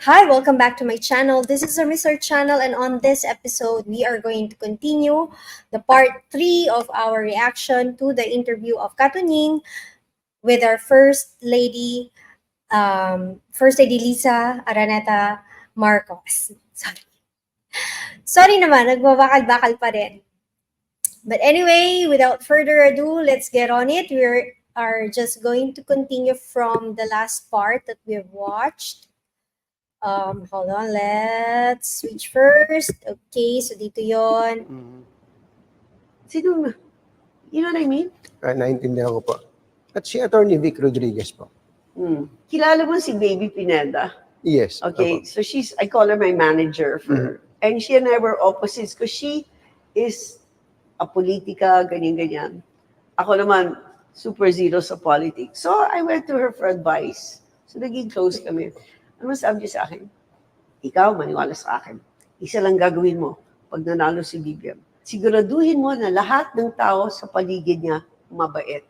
Hi, welcome back to my channel. This is a research channel, and on this episode, we are going to continue the part 3 of our reaction to the interview of Katunying with our First Lady Lisa Araneta Marcos. Sorry naman, nagbabakal-bakal pa rin. But anyway, without further ado, let's get on it. We are just going to continue from the last part that we've watched. Hold on, let's switch first. Okay, so dito yon. Sino, you know what I mean? Naintindihan ko po. At si Attorney Vic Rodriguez po. Kilala mo si Baby Pineda? Yes. Okay, Opo. so I call her my manager for, and she and I were opposites because she is a politika, ganyan-ganyan. Ako naman, super zero sa politics. So I went to her for advice. So naging close kami. Ano sabi niya sa akin? Ikaw, maniwala sa akin. Isa lang gagawin mo pag nanalo si BBM. Siguraduhin mo na lahat ng tao sa paligid niya mabait.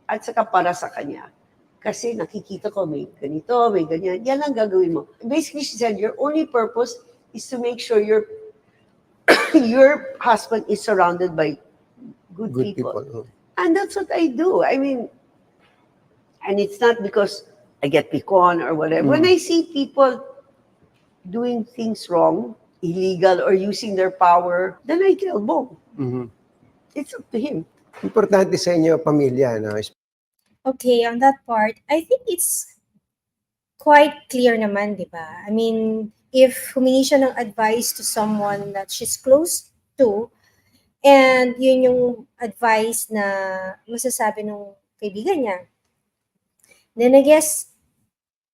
At saka para sa kanya. Kasi nakikita ko may ganito, may ganyan. Yan lang gagawin mo. Basically, she said, your only purpose is to make sure your husband is surrounded by good people. And that's what I do. I mean, and it's not because I get picked on or whatever. When I see people doing things wrong, illegal, or using their power, then I tell Bong. It's up to him. Importante sa inyo, pamilya, no? Okay, on that part, I think it's quite clear naman, di ba? I mean, if humingi siya ng advice to someone that she's close to, and yun yung advice na masasabi ng kaibigan niya, then I guess,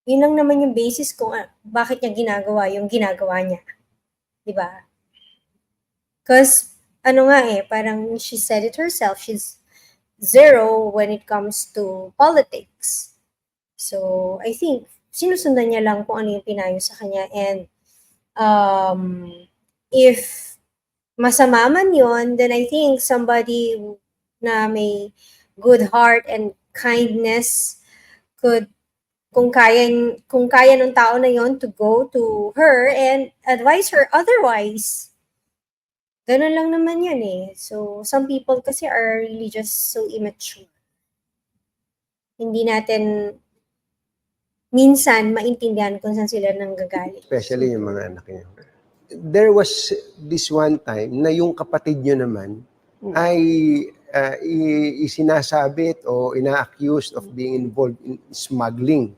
yun lang naman yung basis kung bakit niya ginagawa yung ginagawa niya. Di ba? Because, parang she said it herself, she's zero when it comes to politics. So, I think, sinusundan niya lang kung ano yung pinayo sa kanya. And, if masama man yun, then I think somebody na may good heart and kindness could, kung kaya ng tao na yon to go to her and advise her otherwise. Ganun lang naman yan eh. So, some people kasi are really just so immature. Hindi natin minsan maintindihan kung saan sila nanggagaling. Especially yung mga anak niya. There was this one time na yung kapatid niyo naman ay isinasabit o ina-accused of being involved in smuggling.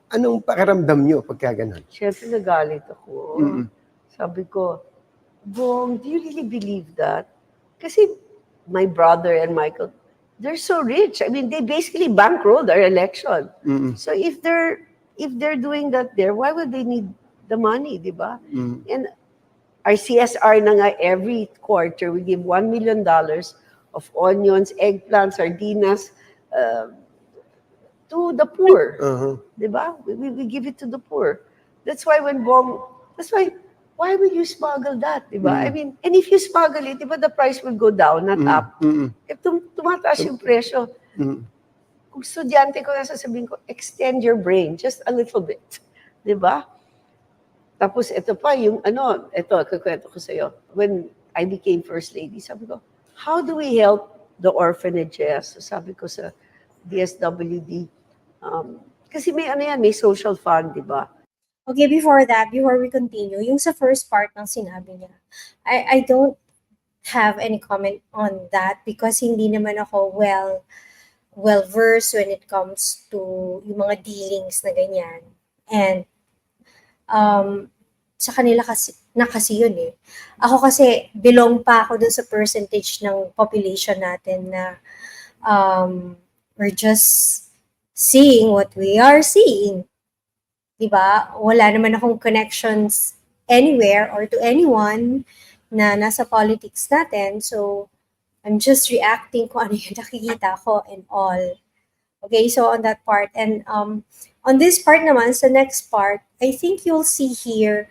Anong pakiramdam niyo pagka ganun? Siyempre nagalit ako. Sabi ko, Bong, do you really believe that? Kasi my brother and Michael, they're so rich. I mean, they basically bankrolled our election. So if they're doing that there, why would they need the money, di ba? And our CSR na nga, every quarter, we give $1 million of onions, eggplants, sardinas, to the poor. Di ba? We give it to the poor. That's why why would you smuggle that, di ba? I mean, and if you smuggle it, di ba, the price will go down, not up. If tumataas yung presyo, kung estudyante ko na sasabihin ko, extend your brain just a little bit. Di ba? Tapos ito pa, kukwento ko sa'yo. When I became First Lady, sabi ko, how do we help the orphanages? So sabi ko sa DSWD, kasi may social fund, di ba? Okay, before we continue, yung sa first part ng sinabi niya, I don't have any comment on that because hindi naman ako well-versed when it comes to yung mga dealings na ganyan. And sa kanila kasi yun eh. Ako kasi, belong pa ako dun sa percentage ng population natin na we're just seeing what we are seeing. Diba? Wala naman akong connections anywhere or to anyone na nasa politics natin. So, I'm just reacting kung ano yung nakikita ko and all. Okay, so on that part. And on this part naman, sa next part, I think you'll see here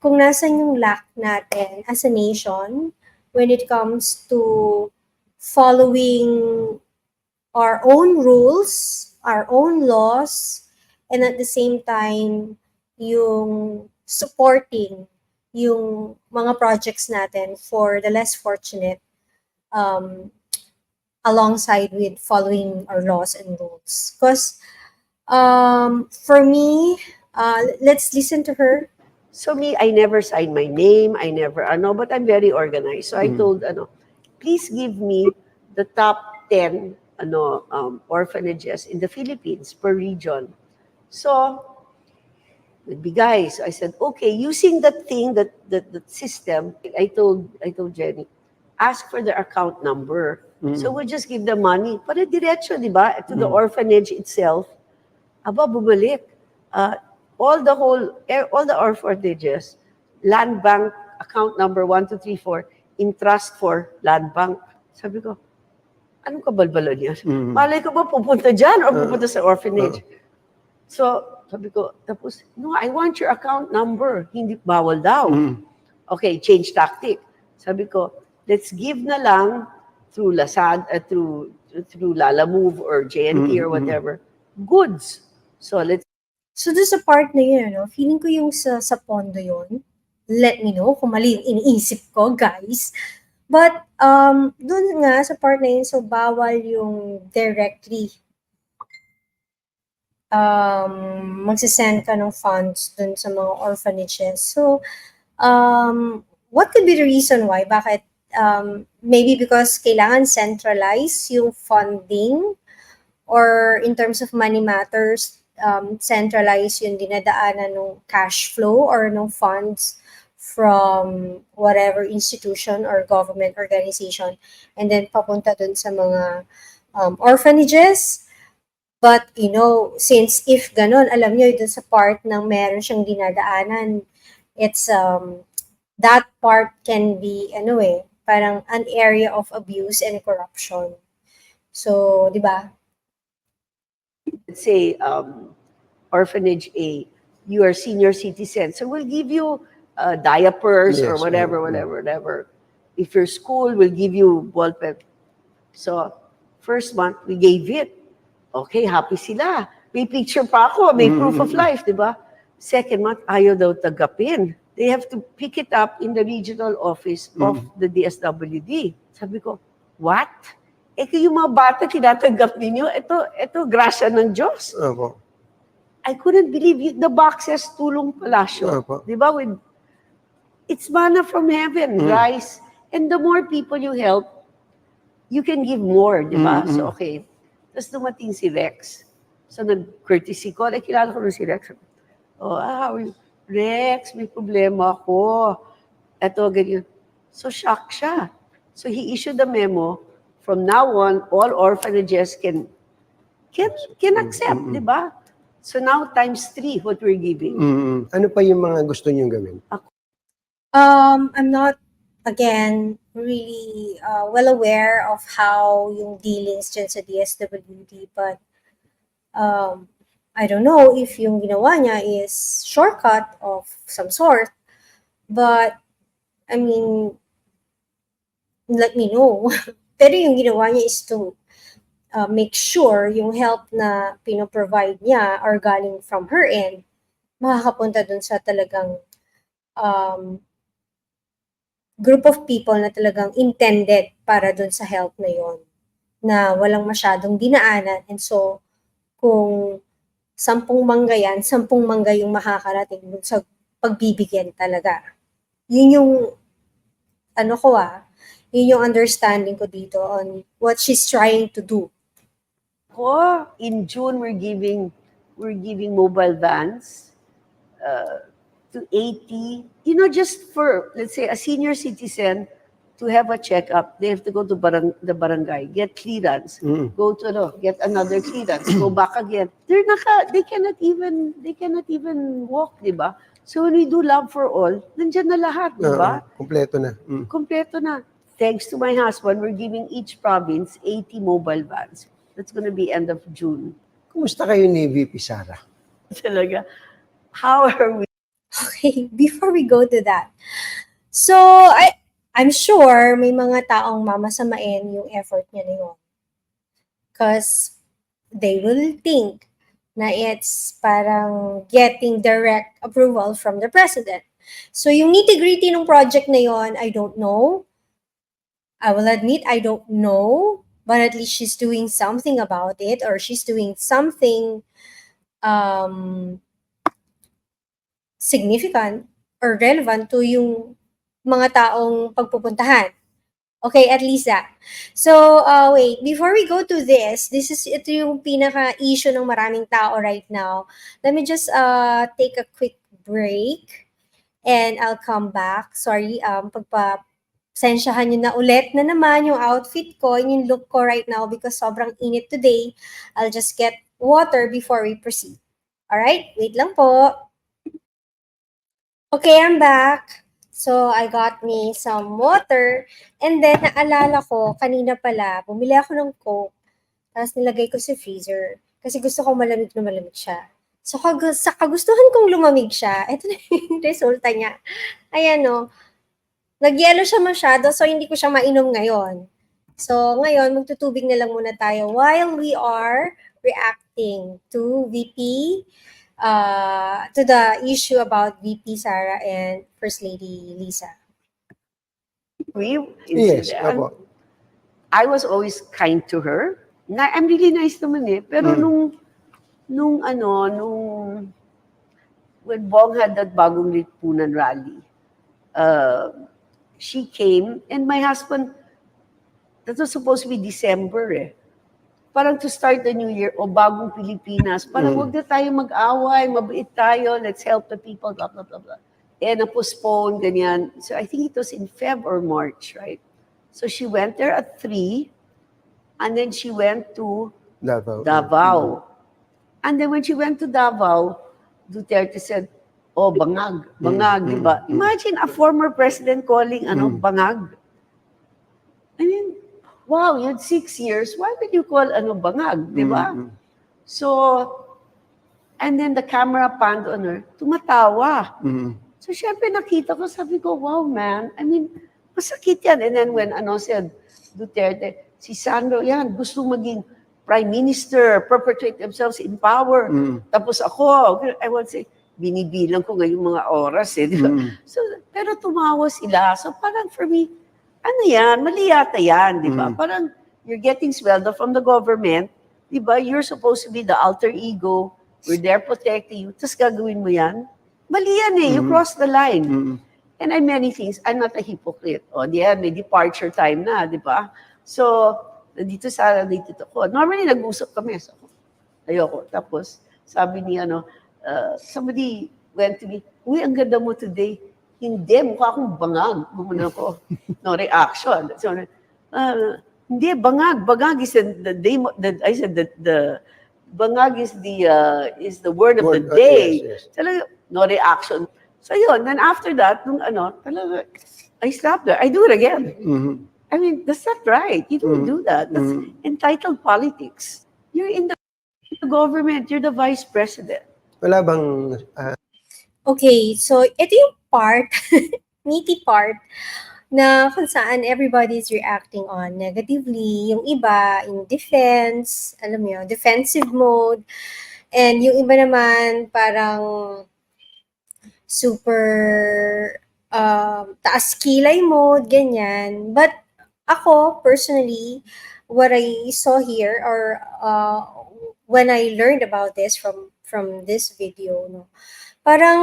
kung nasan yung lack natin as a nation when it comes to following our own rules, our own laws, and at the same time, yung supporting yung mga projects natin for the less fortunate, um, alongside with following our laws and rules. Because for me, let's listen to her. So me, I never signed my name, I never, but I'm very organized. So I told, please give me the top 10, orphanages in the Philippines per region. So, nagbigay. So I said, okay, using that thing, that system, I told Jenny, ask for the account number. So we'll just give the money. Para diretso, di ba? To the orphanage itself. Aba, bumalik. All the orphanages, land bank, account number 1234, in trust for land bank. Sabi ko, anong kabalbalan yan? Malay ko ba pupunta dyan or pupunta sa orphanage? So, sabi ko, tapos, no, I want your account number. Hindi, bawal daw. Okay, change tactic. Sabi ko, let's give na lang through Lazada, through Lalamove or JNT or whatever, goods. So, So, doon sa part na yun, feeling ko yung sa pondo yun. Let me know kung mali yung iniisip ko, guys. But, doon nga, sa part na yun, so bawal yung directly magsisend ka ng funds dun sa mga orphanages. So, what could be the reason why? Bakit? Maybe because kailangan centralize yung funding, or in terms of money matters, centralize yung dinadaanan ng cash flow or ng funds from whatever institution or government organization, and then papunta dun sa mga orphanages. But, since if ganon, alam nyo, dun sa part ng meron siyang dinadaanan, it's, that part can be, parang an area of abuse and corruption. So, di ba? let's say, orphanage A, you are senior citizen. So we'll give you diapers or Yes, whatever. If your school will give you ball pen. So, first month, we gave it. Okay, happy sila. May picture pa ako, may proof of life, di ba? Second month, ayaw daw tagapin. They have to pick it up in the regional office of the DSWD. Sabi ko, what? Yung mga bata tinatanggap ninyo, ito grasya ng Diyos. Opo. I couldn't believe it. The boxes, tulong palasyo. Opo. Di ba? It's manna from heaven, rice. And the more people you help, you can give more, di ba? So, okay. Tapos dumating si Rex. So, nag-courtesy call. Kilala ko rin si Rex. Oh, how are you? Rex, may problema ako. Ito, ganyan. So, shock siya. So, he issued a memo. From now on, all orphanages can accept, di ba? So now, times 3 what we're giving. Ano pa yung mga gusto niyong gawin? I'm not, again, really well aware of how yung dealings dyan sa DSWD, but I don't know if yung ginawa niya is shortcut of some sort, but I mean, let me know. Pero yung ginawa niya is to make sure yung help na pinoprovide niya or galing from her end, makakapunta dun sa talagang group of people na talagang intended para dun sa help na yon, na walang masyadong dinaanan. And so, kung 10 mangga yan, 10 mangga yung makakarating dun sa pagbibigyan talaga. Yun yung, yun yung understanding ko dito on what she's trying to do. In June, we're giving mobile vans to 80. Just for, let's say, a senior citizen to have a checkup, they have to go to the barangay, get clearance, go to get another clearance, go back again. They cannot even walk, di ba? So when we do Love for All, nandiyan na lahat, di ba? Kompleto na. Kompleto na. Thanks to my husband, we're giving each province 80 mobile vans. That's going to be end of June. Kumusta kayo ni VP Sara? Talaga. How are we? Okay, before we go to that. So, I'm sure may mga taong mamasamain yung effort niya na yun. Because they will think na it's parang getting direct approval from the president. So yung nitty-gritty ng project na yon, I don't know. I will admit I don't know, but at least she's doing something about it, or she's doing something um, significant or relevant to yung mga taong pagpupuntahan. Okay, at least that. So, wait, before we go to this ito yung pinaka-issue ng maraming tao right now. Let me just take a quick break and I'll come back. Sorry, sensyahan nyo na ulit na naman yung outfit ko and yung look ko right now because sobrang init today. I'll just get water before we proceed. Alright, wait lang po. Okay, I'm back. So, I got me some water. And then, naalala ko, kanina pala, bumili ako ng Coke. Tapos nilagay ko sa freezer. Kasi gusto ko malamig na malamig siya. So, sa kagustuhan kong lumamig siya, ito na yung resulta niya. Ayan o. Nag-yellow siya masyado, so hindi ko siya mainom ngayon. So, ngayon, magtutubig na lang muna tayo while we are reacting to VP, to the issue about VP Sara and First Lady Lisa. Yes, opo. I was always kind to her. I'm really nice naman eh. Pero when Bong had that Bagong Lipunan rally, she came and my husband, that was supposed to be December eh. Parang to start the new year, o Bagong Pilipinas, parang wag na tayo mag-away, mabait tayo, let's help the people, blah, blah, blah, blah. And na-postpone, ganyan. So I think it was in Feb or March, right? So she went there at 3, and then she went to Davao. And then when she went to Davao, Duterte said, oh, bangag, di ba? Imagine a former president calling, bangag. I mean, wow, you had 6 years, why would you call bangag, di ba? So, and then the camera panned on her, tumatawa. So, syempre nakita ko, sabi ko, wow, man, I mean, masakit yan. And then when said Duterte, si Sandro, yan, gusto maging prime minister, perpetuate themselves in power. Tapos ako, I would say, binibilang ko ngayong mga oras eh, di ba? So, pero tumawa sila. So, parang for me, ano yan, mali yata yan, di ba? Parang you're getting swelled from the government, di ba? You're supposed to be the alter ego, we're there protecting you, tapos gagawin mo yan. Mali yan eh, you cross the line. And I many things, I'm not a hypocrite. O, may departure time na, di ba? So, dito ko. Normally, nag-usap kami. So, ayoko. Tapos, sabi ni somebody went to me, uy, ang ganda mo today. Hindi, mukha akong bangag. Gumano ko. No reaction. So, hindi, bangag. Bangag is I said the bangag is the word of the day. Yes. Talaga, no reaction. So yun, then after that, talaga, I stopped there. I do it again. I mean, that's not right. You don't do that. That's entitled politics. You're in the government. You're the vice president. Wala bang Okay, so ito yung part, meaty part, na kung saan everybody is reacting on negatively, yung iba in defense, alam mo yun, defensive mode, and yung iba naman parang super taas kilay mode, ganyan. But ako, personally, what I saw here, or when I learned about this from this video, no, parang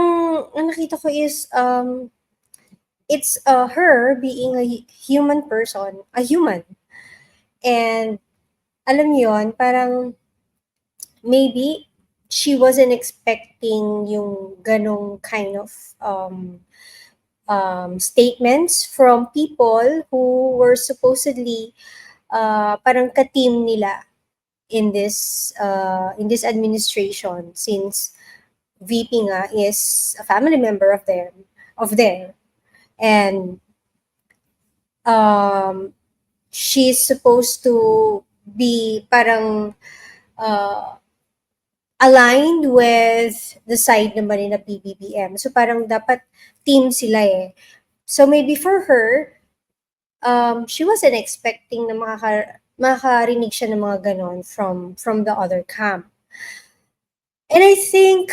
ang nakita ko is it's her being a human person, a human. And alam niyo yun, parang maybe she wasn't expecting yung ganong kind of statements from people who were supposedly parang ka-team nila in this administration, since VP nga is a family member of them, and she's supposed to be parang aligned with the side naman nila PBBM. So parang dapat team sila eh. So maybe for her, she wasn't expecting na makakarinig siya ng mga ganon from the other camp. And I think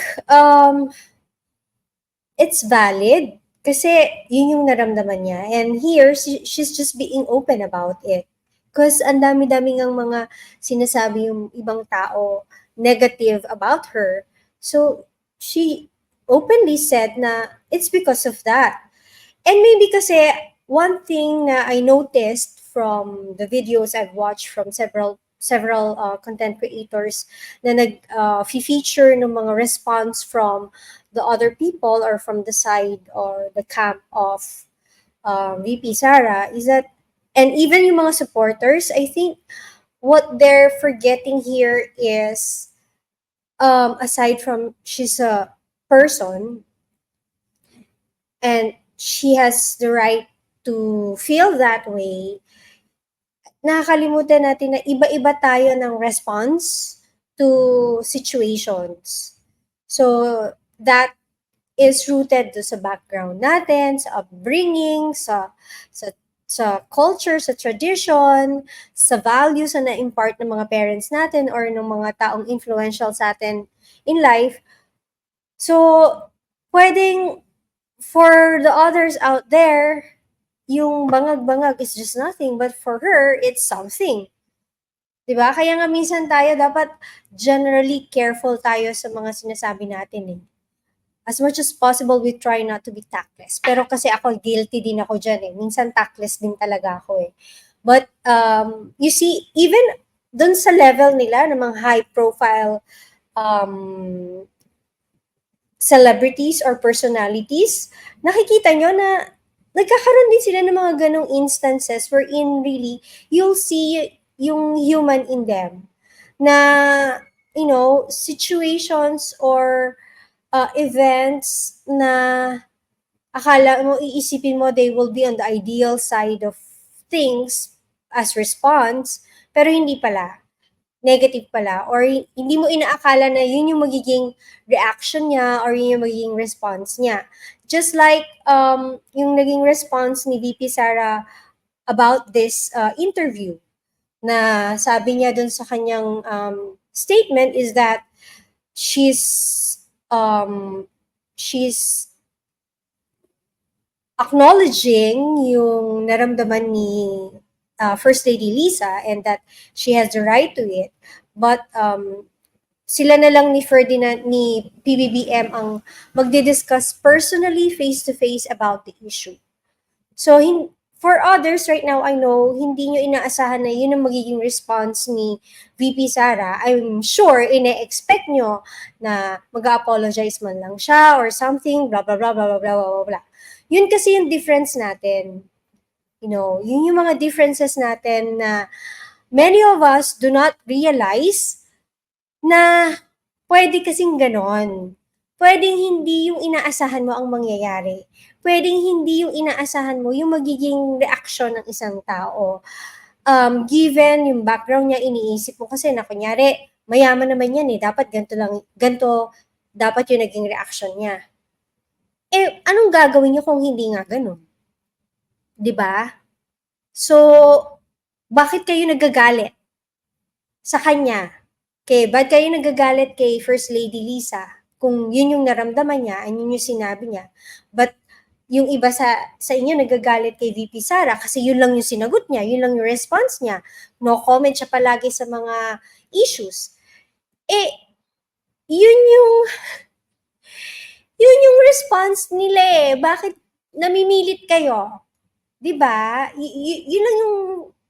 it's valid kasi yun yung naramdaman niya. And here, she's just being open about it. Because ang dami-dami ng mga sinasabi yung ibang tao negative about her. So, she openly said na it's because of that. And maybe kasi one thing na I noticed from the videos I've watched from several content creators na nag-feature ng mga response from the other people or from the side or the camp of VP Sara is that, and even yung mga supporters, I think what they're forgetting here is, aside from she's a person and she has the right to feel that way, nakakalimutan natin na iba-iba tayo ng response to situations. So, that is rooted sa background natin, sa upbringing, sa culture, sa tradition, sa values na na-impart ng mga parents natin or ng mga taong influential sa atin in life. So, pwedeng for the others out there, yung bangag-bangag is just nothing, but for her, it's something. Diba? Kaya nga minsan tayo dapat generally careful tayo sa mga sinasabi natin eh. As much as possible, we try not to be tactless. Pero kasi ako, guilty din ako dyan eh. Minsan tactless din talaga ako eh. But, you see, even dun sa level nila, ng mga high-profile celebrities or personalities, nakikita nyo na nagkakaroon din sila ng mga ganong instances wherein really, you'll see yung human in them. Na, you know, situations or events na akala mo, iisipin mo they will be on the ideal side of things as response, pero hindi pala. Negative pala. Or hindi mo inaakala na yun yung magiging reaction niya or yun yung magiging response niya. Just like yung naging response ni VP Sara about this interview, na sabi niya dun sa kanyang statement is that she's acknowledging yung naramdaman ni First Lady Lisa and that she has the right to it. But sila na lang ni Ferdinand, ni PBBM ang magdi-discuss personally face-to-face about the issue. So, for others right now, I know, hindi nyo inaasahan na yun ang magiging response ni VP Sara. I'm sure, ine-expect nyo na mag-apologize man lang siya or something, blah, blah, blah, blah, blah, blah, blah, blah. Yun kasi yung difference natin. You know, yun yung mga differences natin na many of us do not realize na pwede kasing ganon. Pwedeng hindi yung inaasahan mo ang mangyayari. Pwedeng hindi yung inaasahan mo yung magiging reaksyon ng isang tao. Given yung background niya, iniisip mo kasi na kunyari, mayaman naman yan eh, dapat ganito dapat yung naging reaction niya. Eh, anong gagawin niyo kung hindi nga ganon? Diba? So, bakit kayo nagagalit sa kanya? Ba't kayo nagagalit kay First Lady Lisa? Kung yun yung naramdaman niya, and yun yung sinabi niya. But yung iba sa inyo nagagalit kay VP Sara kasi yun lang yung sinagot niya, yun lang yung response niya. No comment siya palagi sa mga issues. Eh, yun yung response nila eh. Bakit namimilit kayo? Diba? Yun lang yung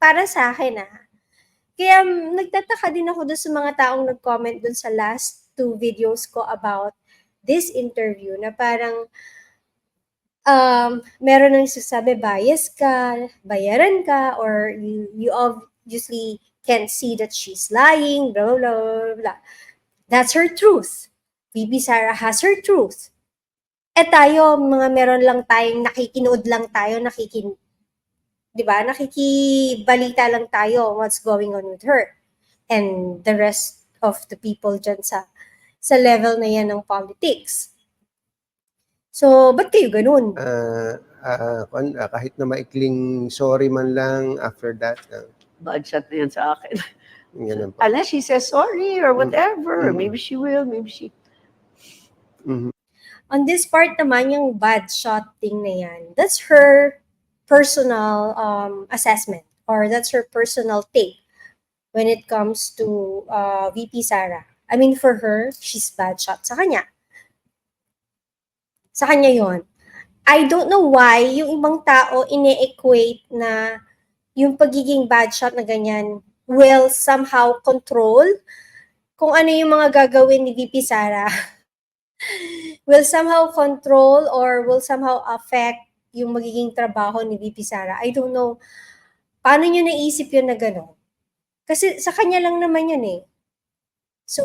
para sa akin ah. Kaya nagtataka din ako doon sa mga taong nag-comment doon sa last 2 videos ko about this interview na parang meron nang sasabi bias ka, bayaran ka, or you obviously can't see that she's lying, blah, blah, blah. That's her truth. VP Sara has her truth. Eh tayo, mga meron lang tayong nakikinood lang tayo, diba? Nakikibalita lang tayo what's going on with her and the rest of the people dyan sa level na yan ng politics. So, ba't kayo ganun? Kahit na maikling sorry man lang after that. Bad shot na yan sa akin. Ganun pa. Unless she says sorry or whatever, maybe she will, maybe she Mhm. On this part naman, yung bad shot thing na yan, that's her personal assessment, or that's her personal take when it comes to VP Sara. I mean, for her, she's bad shot sa kanya. Sa kanya yon. I don't know why yung ibang tao ine-equate na yung pagiging bad shot na ganyan will somehow control kung ano yung mga gagawin ni VP Sara. Will somehow control or will somehow affect yung magiging trabaho ni VP Sara. I don't know. Paano nyo naisip yun na gano'n? Kasi sa kanya lang naman yun eh. So,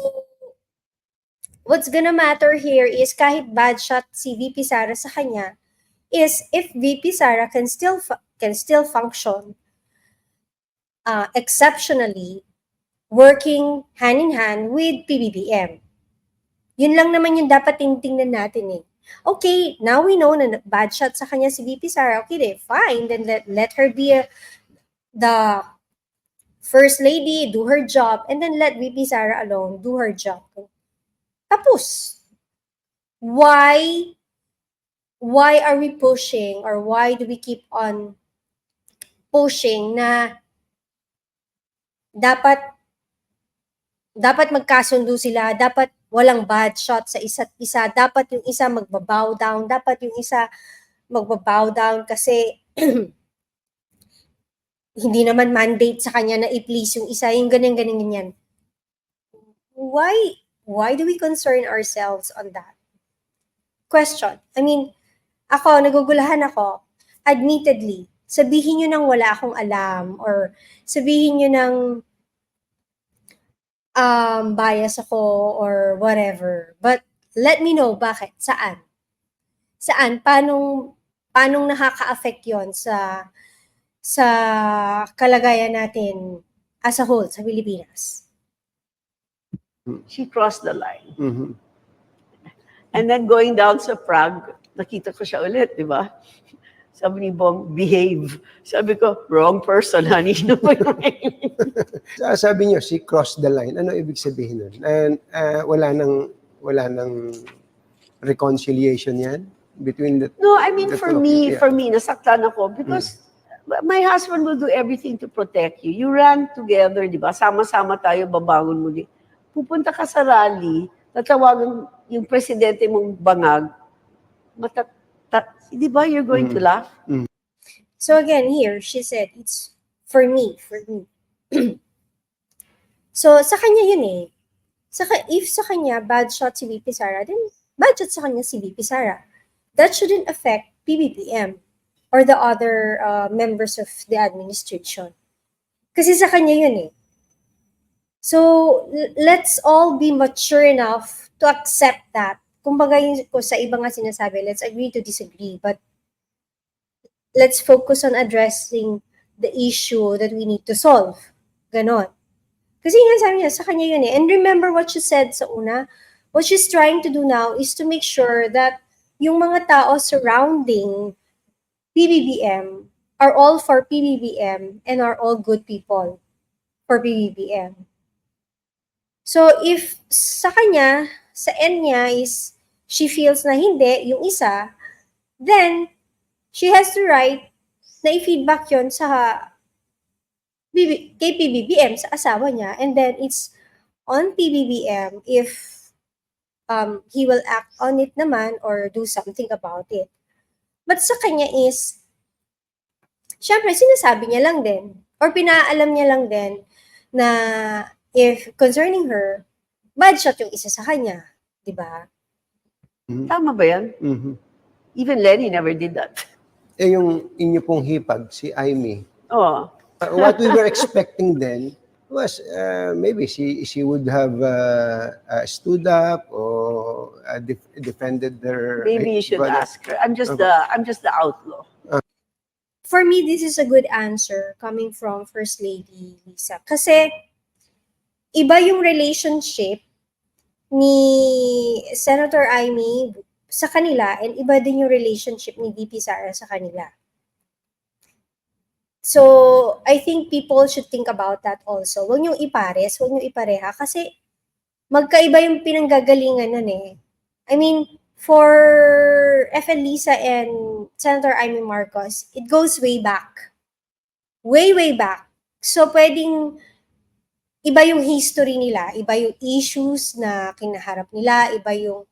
what's gonna matter here is kahit bad shot si VP Sara sa kanya, is if VP Sara can still function exceptionally working hand in hand with PBBM. Yun lang naman yung dapat tingnan natin eh. Okay, now we know na bad shot sa kanya si VP Sara. Okay, fine. Then let her be the first lady, do her job, and then let VP Sara alone do her job. Tapos, why are we pushing, or why do we keep on pushing na dapat magkasundo sila, dapat walang bad shot sa isa't isa, dapat yung isa magbabow down, dapat yung isa magbabow down kasi hindi naman mandate sa kanya na i-please yung isa, yung ganyan. Why do we concern ourselves on that? Question. I mean, ako, nagugulahan ako, admittedly, sabihin nyo nang wala akong alam, or sabihin nyo nang bias ako, or whatever. But, let me know, bakit? Saan? Paanong nakaka-affect yon sa kalagayan natin as a whole sa Pilipinas? She crossed the line. Mhm. And then going down sa Prague, nakita ko siya ulit, di ba? Sabi ni Bong, behave. Sabi ko, wrong person, honey. Sabi niyo, she crossed the line. Ano ibig sabihin nun? And wala nang reconciliation yan between the No, I mean, the for two of me, you? Yeah. nasaktan ako because my husband will do everything to protect you. You ran together, di ba? Sama-sama tayo, babangon muli. Pupunta ka sa rally, tatawagan yung presidente mong bangag, di ba, you're going to laugh? So again, here, she said, it's for me. So, sa kanya yun eh. If sa kanya, bad shot si VP Sara, then bad shot sa kanya si VP Sara. That shouldn't affect PBBM or the other members of the administration. Kasi sa kanya yun eh. So, let's all be mature enough to accept that. Kumbaga yung sa iba nga sinasabi, let's agree to disagree, but let's focus on addressing the issue that we need to solve. Ganon. Kasi nga sabi niya, sa kanya yun eh. And remember what she said sa una, what she's trying to do now is to make sure that yung mga tao surrounding PBBM are all for PBBM and are all good people for PBBM. So if sa kanya, sa end niya is she feels na hindi, yung isa, then she has the right na i-feedback yun sa kay PBBM, sa asawa niya, and then it's on PBBM if he will act on it naman or do something about it. But sa kanya is, syempre, sinasabi niya lang din, or pinaalam niya lang din na if concerning her, bad shot yung isa sa kanya. Diba? Tama ba yan? Mhm. Even Lenny never did that. Yung inyo pong hipag, si Aimee, Oh. what we were expecting then was maybe she would have stood up or defended their. Maybe you should ask her. I'm just the outlaw. For me, this is a good answer coming from First Lady Lisa. Kasi, iba yung relationship ni Senator Aimee sa kanila, and iba din yung relationship ni VP Sara sa kanila. So, I think people should think about that also. Huwag niyong ipares, huwag niyong ipareha, kasi magkaiba yung pinanggagalingan nun eh. I mean, for FL Lisa and Senator Amy Marcos, it goes way back. Way, way back. So, pwedeng iba yung history nila, iba yung issues na kinaharap nila, iba yung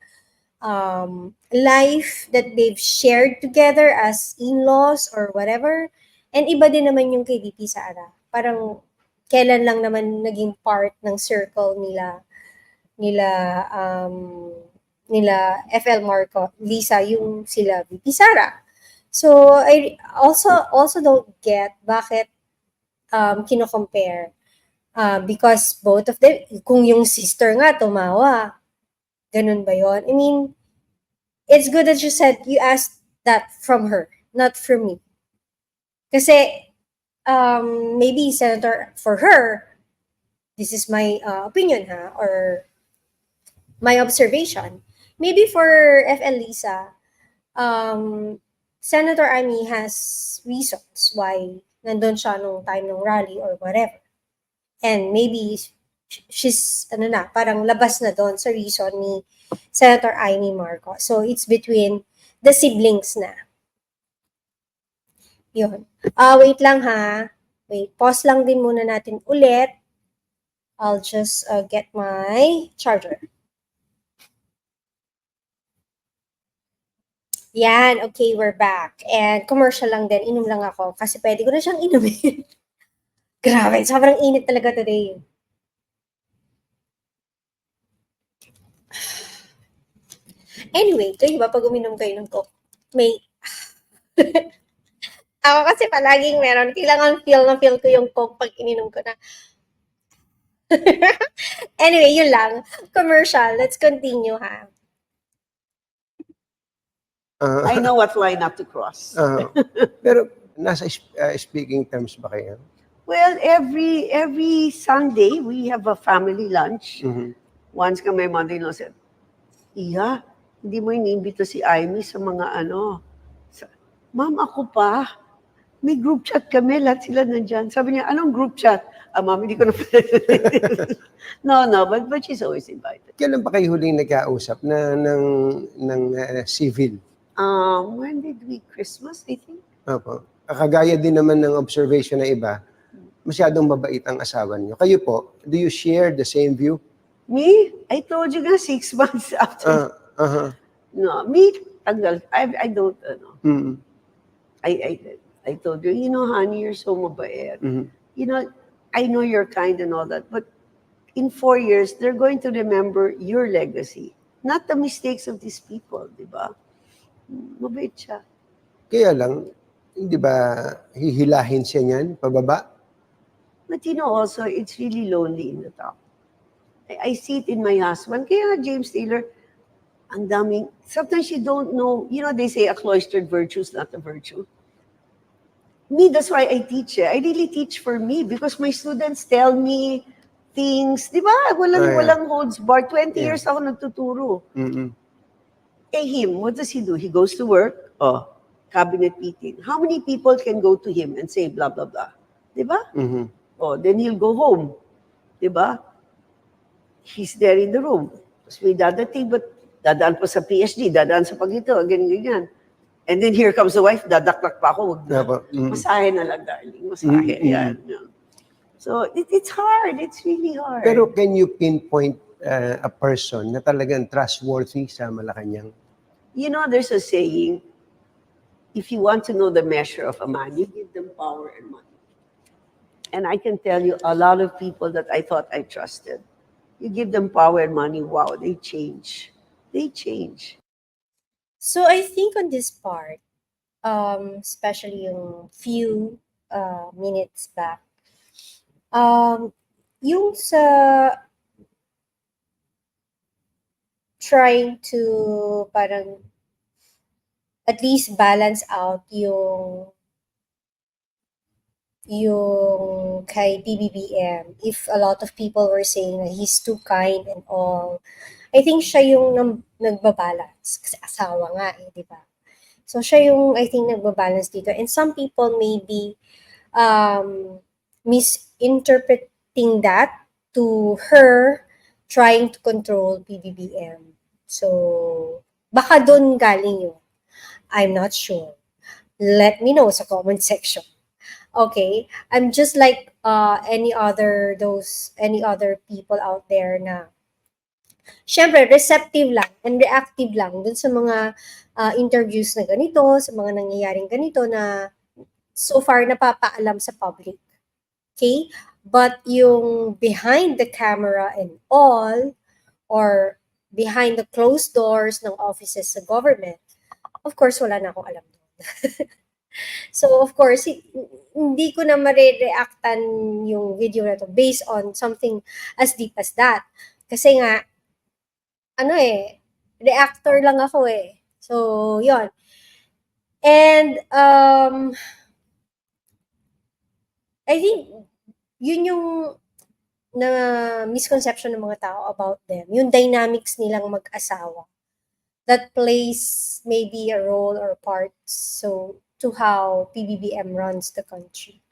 life that they've shared together as in-laws or whatever. And iba din naman yung kay VP Sara. Parang kailan lang naman naging part ng circle nila um, nila FL Marco, Lisa, yung sila VP Sara. So I also don't get bakit kino-compare. Because both of them, kung yung sister nga tumawa, ganun ba yon? I mean, it's good that you asked that from her, not from me. Kasi maybe Senator, for her, this is my opinion ha, or my observation. Maybe for FL Lisa, Senator Amy has reasons why nandun siya nung time ng rally or whatever. And maybe she's, parang labas na doon sa reason ni Senator Amy Marcos. So, it's between the siblings na. Yun. Wait lang ha. Wait, pause lang din muna natin ulit. I'll just get my charger. Yan, okay, we're back. And commercial lang din, inom lang ako kasi pwede ko na siyang inumin. Grabe, sobrang init talaga today. Anyway, kayo ba pag uminom kayo ng Coke, may... Ako kasi palaging meron, kailangan feel ko yung Coke pag ininom ko na. Anyway, yun lang. Commercial, let's continue ha. I know what line not to cross. Pero nasa speaking terms ba kayo? Well, every Sunday, we have a family lunch. Mhm. Once ka my mother-in-law said, Iya, hindi mo iniimbito si Amy sa mga Ma'am, ako pa. May group chat kami, lahat sila nandyan. Sabi niya, anong group chat? Ma'am, hindi ko na No, but she's always invited. Kailan pa kayo huling nagkausap ng civil? When did we? Christmas, I think? Opo. Kagaya din naman ng observation na iba, masyadong mabait ang asawa niyo. Kayo po, do you share the same view? Me? I told you nga 6 months after. No, me, tagal. I don't, Mm. I told you, honey, you're so mabait. Mhm. I know you're kind and all that, but in 4 years, they're going to remember your legacy, not the mistakes of these people, di ba? Mabait siya. Kaya lang, hindi ba hihilahin siya niyan, pababa? But also, it's really lonely in the top. I see it in my husband. Kaya James Taylor, ang daming, sometimes you don't know, they say a cloistered virtue is not a virtue. Me, that's why I teach. I really teach for me because my students tell me things, di ba? Walang holds bar. 20 years ako nagtuturo. Mm-mm. Him, what does he do? He goes to work, cabinet meeting. How many people can go to him and say blah, blah, blah? Di ba? Mhm. Then he'll go home. Di ba? He's there in the room. Tapos may dadating, but dadaan pa sa PSG, dadaan sa pagito, ganyan. And then here comes the wife, dadakdak pa ako. Wag na. Masahe na lang, darling. Masahe. Yan. So, it's hard. It's really hard. Pero can you pinpoint a person na talagang trustworthy sa Malacanang? There's a saying, if you want to know the measure of a man, you give them power and money. And I can tell you, a lot of people that I thought I trusted, you give them power and money, wow, they change. They change. So, I think on this part, especially yung few minutes back, yung sa trying to parang at least balance out yung kay PBBM, if a lot of people were saying na he's too kind and all, I think siya yung nagbabalance. Kasi asawa nga di ba? So, siya yung, I think, nagbabalance dito. And some people may be misinterpreting that to her trying to control PBBM. So, baka doon galing yun. I'm not sure. Let me know sa comment section. Okay? I'm just like any other people out there na syempre receptive lang and reactive lang dun sa mga interviews na ganito, sa mga nangyayaring ganito na so far napapaalam sa public. Okay? But yung behind the camera and all, or behind the closed doors ng offices sa government, of course, wala na akong alam doon. So, of course, hindi ko na mare-reactan yung video na to based on something as deep as that. Kasi nga, reactor lang ako eh. So, yon. And, I think, yun yung na misconception ng mga tao about them. Yung dynamics nilang mag-asawa. That plays maybe a role or part to how PBBM runs the country.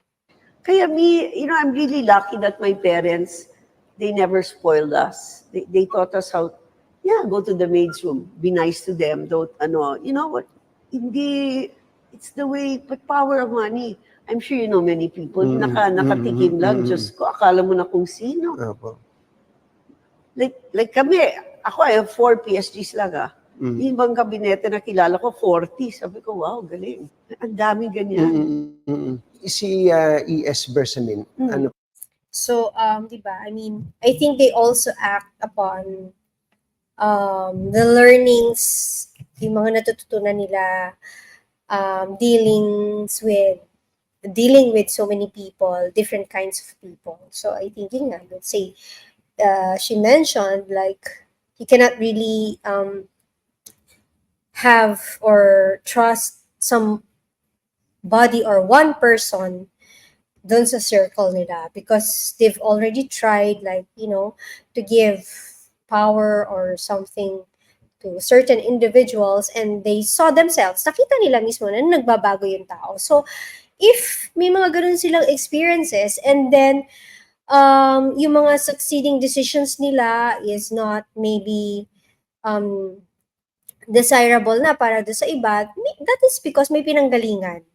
Kaya me, I'm really lucky that my parents, they never spoiled us. They taught us how, go to the maid's room, be nice to them, don't, you know what, hindi, it's the way, but power of money. I'm sure you know many people, nakatikim lang, Diyos ko, akala mo na kung sino. Opo. Like kami, ako, I have 4 PSGs lang Yung bang kabinete na kilala ko, 40. Sabi ko, wow, galing. Ang dami ganyan. Si E.S. Bersamin, ano? So, diba, I mean, I think they also act upon the learnings, yung mga natututunan nila, dealing with so many people, different kinds of people. So I think, let's say, she mentioned, like, you cannot really have or trust somebody or one person dun sa circle nila because they've already tried, like, to give power or something to certain individuals and they saw themselves, nakita nila mismo na nagbabago yung tao. So, if may mga ganun silang experiences and then yung mga succeeding decisions nila is not maybe desirable na para do sa iba, that is because may pinanggalingan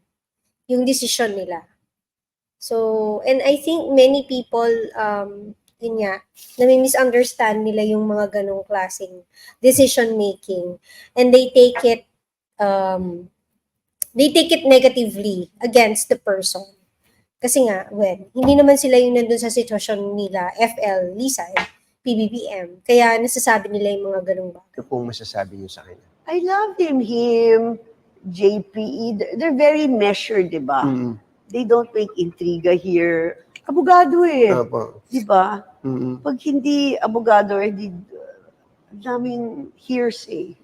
yung decision nila. So, and I think many people, yun nga, nami-misunderstand nila yung mga ganong klaseng decision making and they take it negatively against the person. Kasi nga, hindi naman sila yung nandun sa sitwasyon nila, FL, Lisa, PBBM. Kaya nasasabi nila yung mga ganung bagay. Ano pong masasabi niyo sa kanya? I love him, JPE. They're very measured, di ba? They don't make intriga here. Abogado Opo. Di ba? Pag hindi abogado, hindi, daming hearsay.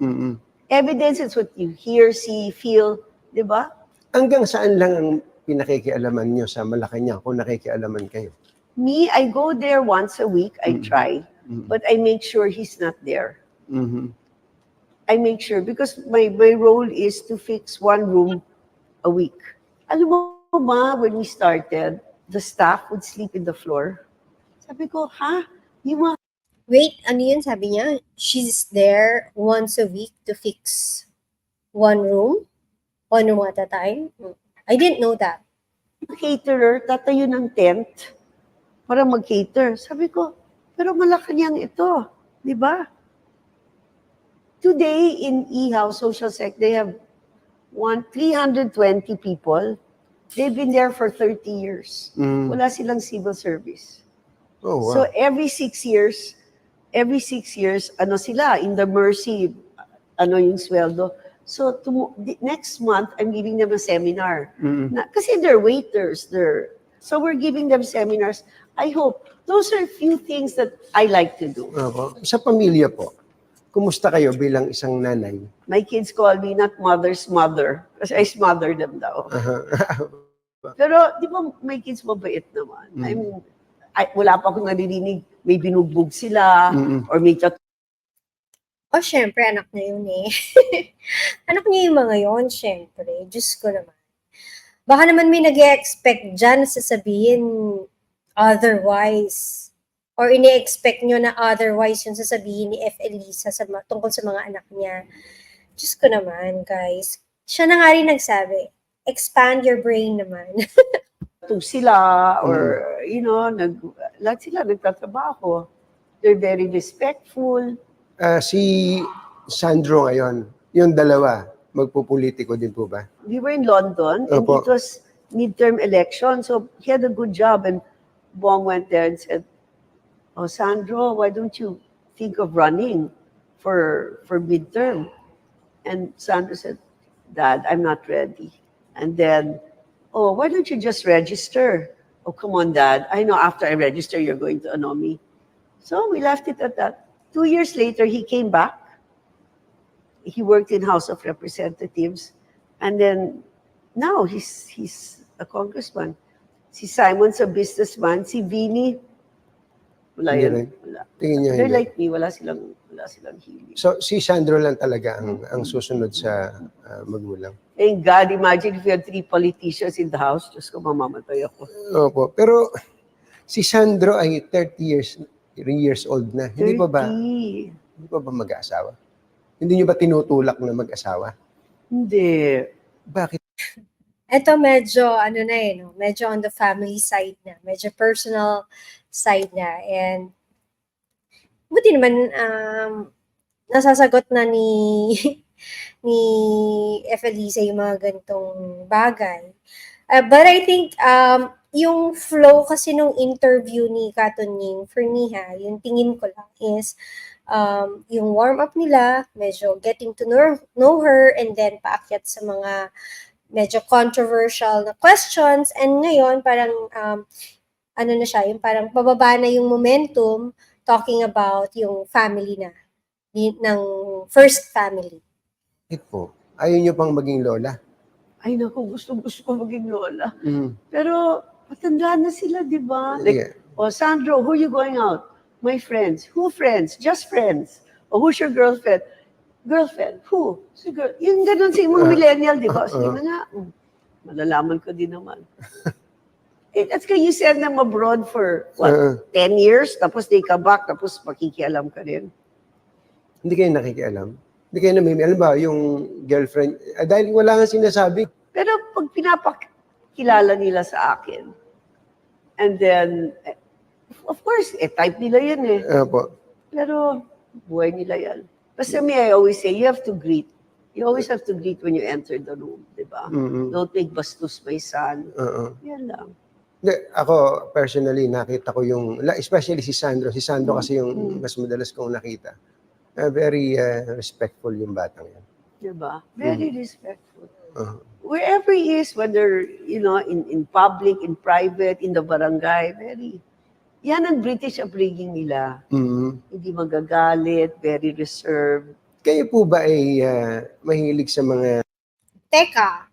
Evidence is what you hear, see, feel, di ba? Hanggang saan lang ang pinakikialaman niyo sa Malacanang kung nakikialaman kayo? Me, I go there once a week. I try. But I make sure he's not there. I make sure because my role is to fix one room a week. Alam mo ba, when we started, the staff would sleep in the floor. Sabi ko, Yung mga... Wait, ano yun sabi niya? She's there once a week to fix one room at a time? I didn't know that. Caterer, tatayo ng tent para mag-cater. Sabi ko, pero Malacanang ito, di ba? Today in eHouse Social Sec, they have 320 people. They've been there for 30 years. Wala silang civil service. Oh, wow. So every 6 years, sila, in the mercy, yung sweldo. So next month, I'm giving them a seminar. Kasi they're waiters. So we're giving them seminars. I hope. Those are a few things that I like to do. Opo. Sa pamilya po, kumusta kayo bilang isang nanay? My kids call me not mother's mother kasi I smother them daw. Pero di ba my kids mabait naman? I mean, wala pa akong naririnig may binugbog sila or may Oh, syempre, anak niya yun eh. Anak niya yung mga yun, syempre. Diyos ko naman. Baka naman may nag-expect dyan na sasabihin otherwise. or ini-expect nyo na otherwise yung sasabihin ni F. Elisa tungkol sa mga anak niya. Diyos ko naman, guys. Siya na nga rin nagsabi, expand your brain naman. Sila, or, lahat sila nagtatrabaho. They're very respectful. Si Sandro ngayon, yung dalawa, magpupolitiko din po ba? We were in London, and Opo. it was midterm election, so he had a good job, and Bong went there and said, "Oh, Sandro, why don't you think of running for midterm?" And Sandro said, "Dad, I'm not ready." And then, "Oh, why don't you just register?" "Oh, come on, Dad. I know after I register, you're going to annoy me." So we left it at that. 2 years later, he came back. He worked in House of Representatives. And then, now he's a congressman. Si Simon's a businessman. Si Vinny, wala Hindi yan. rin. Wala. Tingin niyo They're hindi. like me, wala silang hilig. So, si Sandro lang talaga ang susunod sa magulang. Thank God, imagine if you had 3 politicians in the House, Diyos ko, mamamatay ako. Opo. Pero si Sandro ay 30 years old na. 30. Hindi pa ba mag-asawa? Hindi niyo ba tinutulak na mag-asawa? Hindi. Bakit? Ito medyo, no? Medyo on the family side na. Medyo personal side na. And, buti naman, nasasagot na ni ni F. Elisa yung mga ganitong bagay. But I think, yung flow kasi nung interview ni Katunying, for me yung tingin ko lang is, yung warm-up nila, medyo getting to know her, and then paakyat sa mga medyo controversial na questions, and ngayon parang na siya, yung parang pababa na yung momentum talking about yung family na ng first family. Bakit po? Ayaw niyo pang maging lola? Ay naku, gusto ko maging lola. Mm. Pero matanda na sila, di ba? Like, Yeah. "Oh, Sandro, who you going out?" "My friends." "Who friends?" "Just friends." "Oh, who's your girlfriend?" "Girlfriend." "Who?" "Si girl." Yung ganun sa mga millennial, di ba? Sige na nga. Malalaman ko din naman. That's kaya you send them abroad for, 10 years, tapos they come back, tapos makikialam ka rin. Hindi kayo nakikialam? Hindi kayo alam ba, yung girlfriend, dahil wala nga sinasabi. Pero pag pinapakilala nila sa akin, and then, of course, type nila yan eh. Opo. Pero, buhay nila yan. Basta me, I always say, you have to greet. You always have to greet when you enter the room, di ba? Mm-mm. Don't make bastos, my son. Oo. Yan lang. Hindi, ako, personally, nakita ko yung, especially si Sandro. Si Sandro kasi yung mas madalas kong nakita. Very respectful yung batang yan. Di ba? Very respectful. Uh-huh. Wherever he is, whether, in public, in private, in the barangay, yan ang British upbringing nila. Mm-hmm. Hindi magagalit, very reserved. Kayo po ba ay mahilig sa mga... Teka.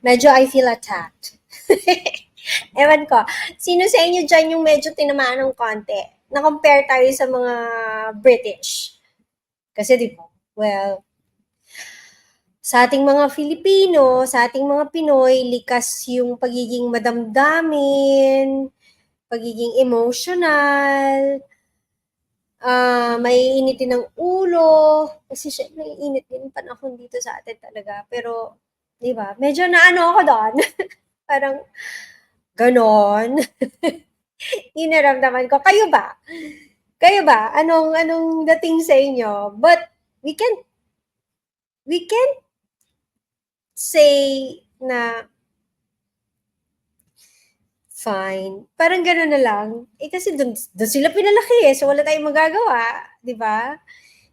Medyo I feel attacked. Ewan ko. Sino sa inyo dyan yung medyo tinamaan ng konti? Na-compare tayo sa mga British. Kasi di ba, well, sa ating mga Filipino, sa ating mga Pinoy, likas yung pagiging madamdamin, pagiging emotional, may initin ng ulo, kasi syempre init din panahon dito sa atin talaga. Pero, di ba, medyo naano ako doon. Parang, ganon. Inaramdaman ko. Kayo ba? Anong dating sa inyo? But, we can say na fine. Parang gano'n na lang. Kasi doon sila pinalaki so wala tayong magagawa, di ba?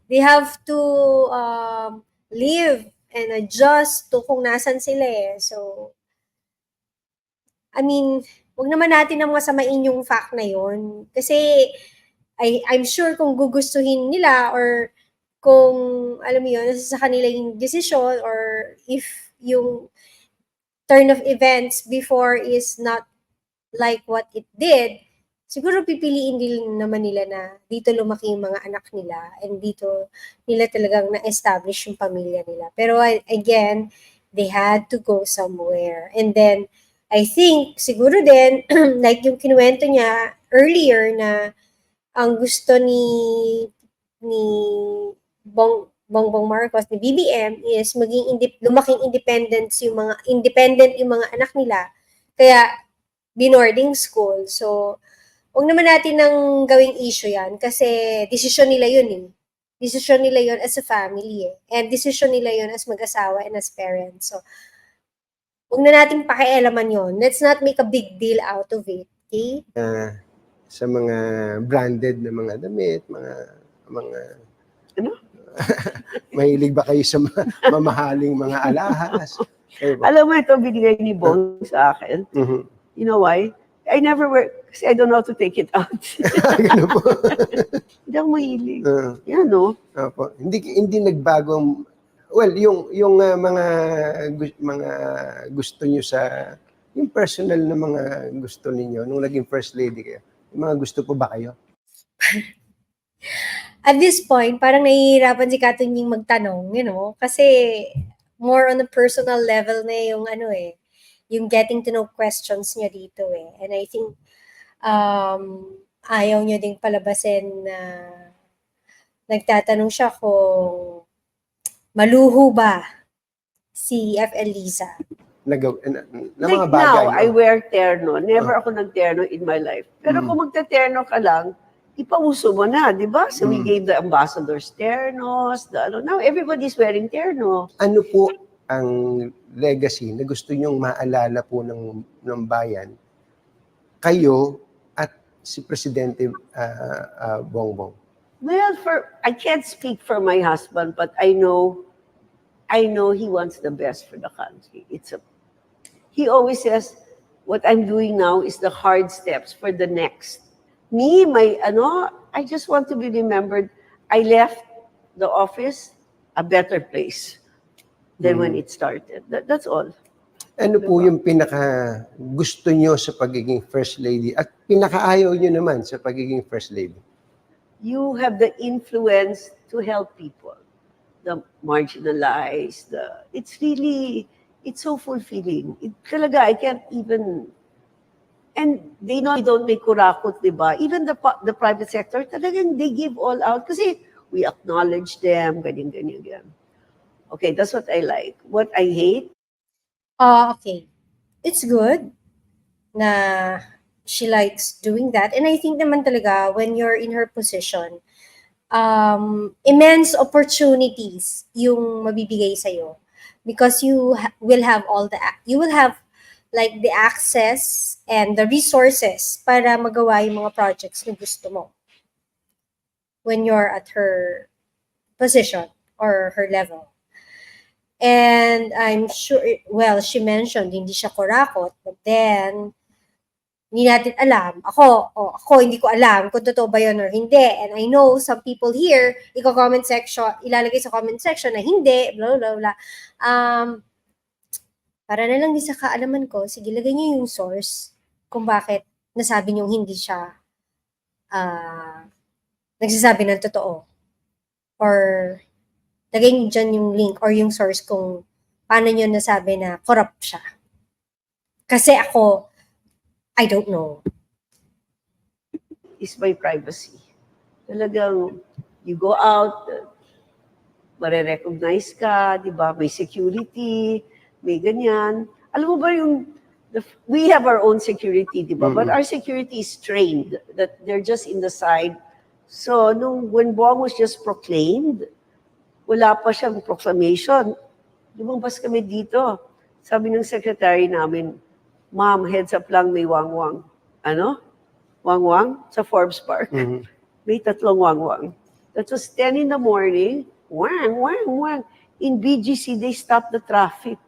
They have to live and adjust to kung nasan sila So, I mean, wag naman natin na masamain yung fact na yun. Kasi, I'm sure kung gugustuhin nila or kung, alam mo yun, nasa sa kanila yung decision or if yung turn of events before is not like what it did, siguro pipiliin din naman nila na dito lumaki yung mga anak nila and dito nila talagang na-establish yung pamilya nila. Pero again, they had to go somewhere. And then, I think, siguro din, like yung kinuwento niya earlier na ang gusto ni Bongbong Marcos, ni BBM, is lumaking independent yung mga anak nila. Kaya, binording school. So, huwag naman natin nang gawing issue yan kasi desisyon nila yun eh. Desisyon nila yun as a family eh. And desisyon nila yun as mag-asawa and as parents. So, huwag na natin pakialaman yun. Let's not make a big deal out of it. Okay? Sa mga branded na mga damit, mga Ano? mahilig ba kayo sa mamahaling mga alahas? Kayo ba? Alam mo, ito binigay ni Bong sa akin. Mhm. You know why? I never wear, kasi I don't know how to take it out. Ganun po. Hindi ako mahilig. Uh, Yan, no? Opo. Hindi nagbago ang well, yung mga gusto niyo sa yung personal na mga gusto ninyo nung naging first lady kayo. Yung mga gusto po ba kayo? At this point, parang nahihirapan si Katunying magtanong, kasi more on a personal level na yung yung getting to know questions niya dito eh. And I think ayaw niya ding palabasin na nagtatanong siya kung maluho ba si FL Liza. Na Like mga bagay. now, I wear terno. Never ako nag-terno in my life. Pero kung magta-terno ka lang, ipauso mo na, di ba? So we gave the ambassadors ternos, now everybody's wearing terno. Ano po ang legacy na gusto nyong maalala po ng bayan? Kayo at si Presidente Bongbong. Well, I can't speak for my husband, but I know he wants the best for the country. He always says, what I'm doing now is the hard steps for the next. Me, I just want to be remembered. I left the office a better place than when it started. That's all. Ano po yung pinaka gusto nyo sa pagiging First Lady at pinakaayaw nyo naman sa pagiging First Lady? You have the influence to help people, the marginalized. It's so fulfilling. Talaga, I can't even. And they know we don't make kurakot, di ba? Even the private sector, talagang they give all out kasi we acknowledge them, ganyan. Okay, that's what I like. What I hate? Okay. It's good na she likes doing that. And I think naman talaga, when you're in her position, immense opportunities yung mabibigay sa'yo. Because you will have like the access and the resources para magawa yung mga projects na gusto mo when you're at her position or her level. And I'm sure, well, she mentioned hindi siya kurakot, but then hindi natin alam. Ako, hindi ko alam kung totoo ba yun or hindi. And I know some people here, ilalagay sa comment section na hindi, blah, blah, blah. Para na lang din sa kaalaman ko, sige, lagay niyo yung source kung bakit nasabi niyong hindi siya nagsasabi ng totoo. Or lagay niyo dyan yung link or yung source kung paano niyo nasabi na corrupt siya. Kasi ako, I don't know. Is my privacy. Talagang, you go out, mare-recognize ka, di ba? May security, may ganyan. Alam mo ba we have our own security, di ba? But our security is trained, that they're just in the side. So, when Bong was just proclaimed, wala pa siyang proclamation. Lumabas kami dito. Sabi ng secretary namin, Ma'am, heads up lang, may wangwang. Ano? Wangwang? Sa Forbes Park. May 3 wangwang. That was 10 in the morning. Wang. In BGC, they stopped the traffic.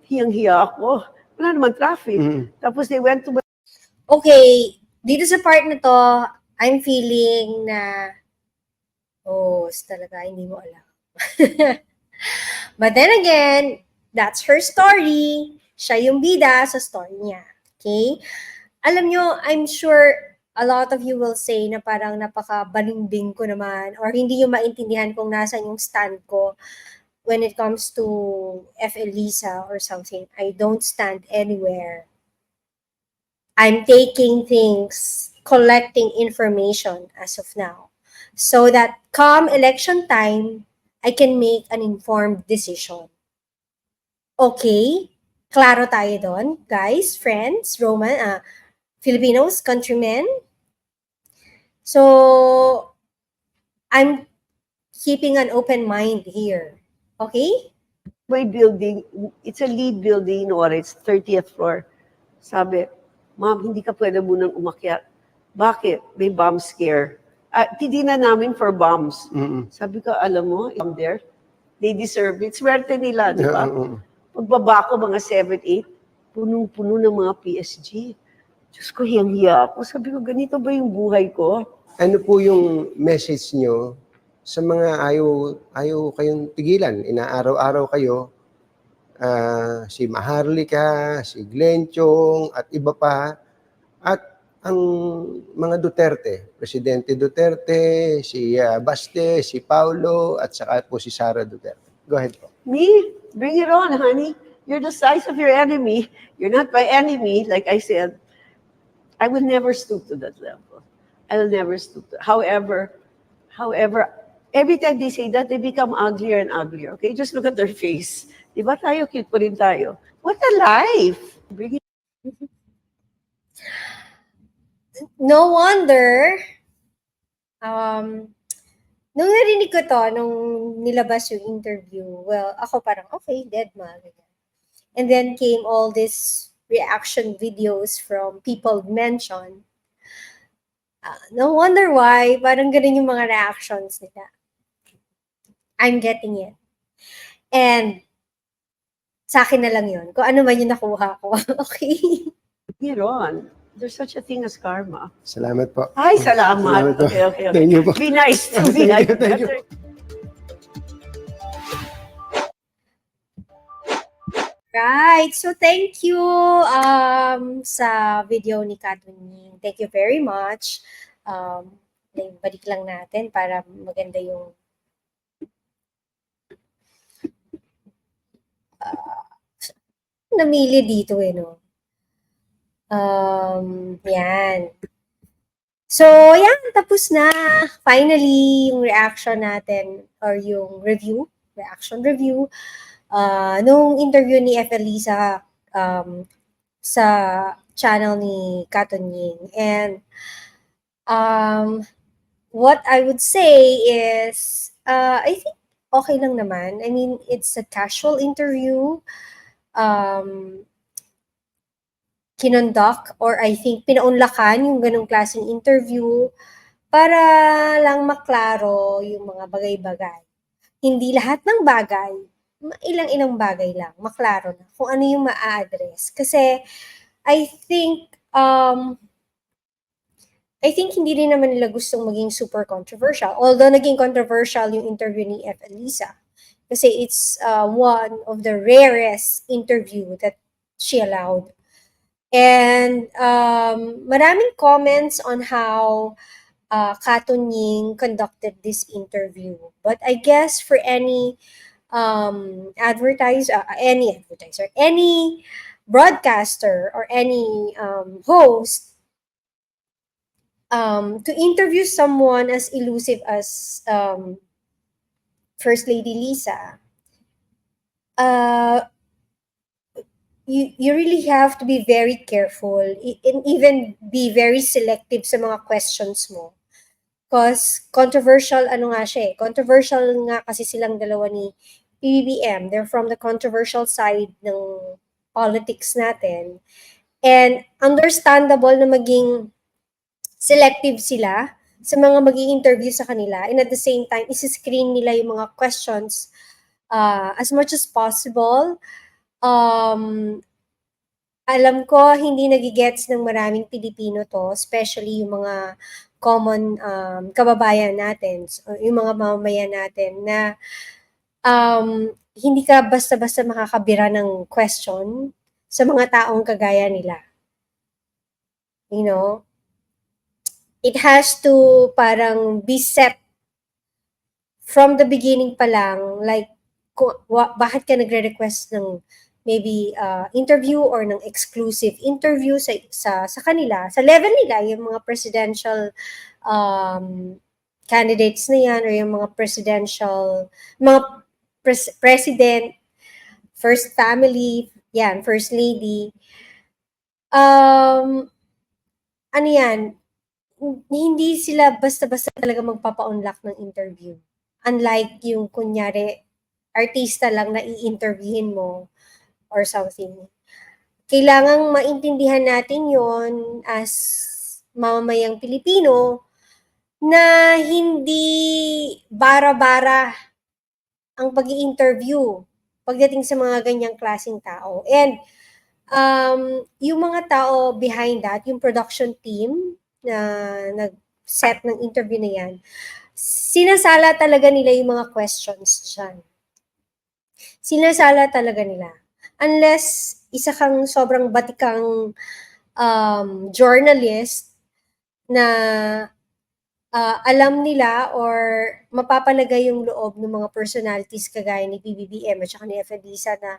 Hiyang-hiya ako. Wala naman traffic. Tapos they went to... Okay, dito sa part na to, I'm feeling na, talaga, hindi mo alam. But then again, that's her story. Siya yung bida sa story niya. Okay? Alam nyo, I'm sure a lot of you will say na parang napaka-balimbing ko naman or hindi nyo maintindihan kung nasan yung stand ko when it comes to FL Liza or something. I don't stand anywhere. I'm taking things, collecting information as of now, so that come election time, I can make an informed decision. Okay? Klaro tayo doon, guys, friends, Filipinos, countrymen. So, I'm keeping an open mind here. Okay? May building, it's a lead building or it's 30th floor. Sabi, ma'am, hindi ka pwede munang umakyat. Bakit? May bomb scare. Titignan namin for bombs. Sabi ko, alam mo, I'm there. They deserve it. Swerte nila, di ba? Pagbaba ko, mga 7, 8, punong-puno ng mga PSG. Diyos ko, hiyang-hiya ako. Sabi ko, ganito ba yung buhay ko? Ano po yung message nyo sa mga ayaw kayong tigilan? Inaaraw-araw kayo, si Maharlika, si Glenn Chong, at iba pa. At ang mga Duterte, Presidente Duterte, si Baste, si Paulo, at saka po si Sara Duterte. Go ahead po. Me? Bring it on, honey. You're the size of your enemy. You're not my enemy, like I said. I will never stoop to that level. I will never stoop to. However, every time they say that, they become uglier and uglier. Okay, just look at their face. Di ba tayo, cute pa rin tayo. What a life! Bring it. No wonder, nung narinig ko to, nung nilabas yung interview, well, ako parang, okay, dead ma. And then came all these reaction videos from people mentioned. No wonder why, parang ganun yung mga reactions nila. I'm getting it. And sa akin na lang yun. Kung ano man yung nakuha ko. Okay? Bring it on. There's such a thing as karma. Salamat po. Ay, salamat. Salamat po. Okay. Thank you po. Be nice to me. Thank you. Right. So, thank you sa video ni Katunying. Thank you very much. Balik lang natin para maganda yung namili dito no. Yan. So, yan. Tapos na. Finally, yung reaction natin or yung reaction review. Nung interview ni Elisa sa channel ni Katunying. And what I would say is, I think okay lang naman. I mean, it's a casual interview. Kinonduct or I think pinaunlakan yung ganong klaseng interview para lang maklaro yung mga bagay-bagay. Hindi lahat ng bagay, ilang-ilang bagay lang, maklaro na kung ano yung maa-address. Kasi I think hindi rin naman nila gustong maging super controversial. Although naging controversial yung interview ni Elisa. Kasi it's one of the rarest interview that she allowed. And maraming comments on how Katunying conducted this interview. But I guess for any advertiser, any broadcaster, or any host, to interview someone as elusive as First Lady Lisa, you really have to be very careful and even be very selective sa mga questions mo. Because controversial, controversial nga kasi silang dalawa ni PBBM. They're from the controversial side ng politics natin. And understandable na maging selective sila sa mga maging interview sa kanila. And at the same time, isi-screen nila yung mga questions as much as possible. Alam ko, hindi nagigets ng maraming Pilipino to, especially yung mga common kababayan natin, yung mga mamamayan natin na hindi ka basta-basta makakabira ng question sa mga taong kagaya nila. You know, it has to parang be set from the beginning pa lang, like, bakit ka nagre-request ng maybe interview or ng exclusive interview sa kanila, sa level nila, yung mga presidential candidates na yan, or yung mga president, first family, yan, first lady. Ano yan, hindi sila basta-basta talaga magpapa-unlock ng interview. Unlike yung kunyari, artista lang na i-interviewin mo or something. Kailangang maintindihan natin yon as mamamayang Pilipino na hindi bara-bara ang pag-i-interview pagdating sa mga ganyang klaseng tao. And yung mga tao behind that, yung production team na nag-set ng interview na yan, sinasala talaga nila yung mga questions dyan. Sinasala talaga nila. Unless isa kang sobrang batikang journalist na alam nila or mapapalagay yung loob ng mga personalities kagaya ni PBBM at saka ni Efelisa na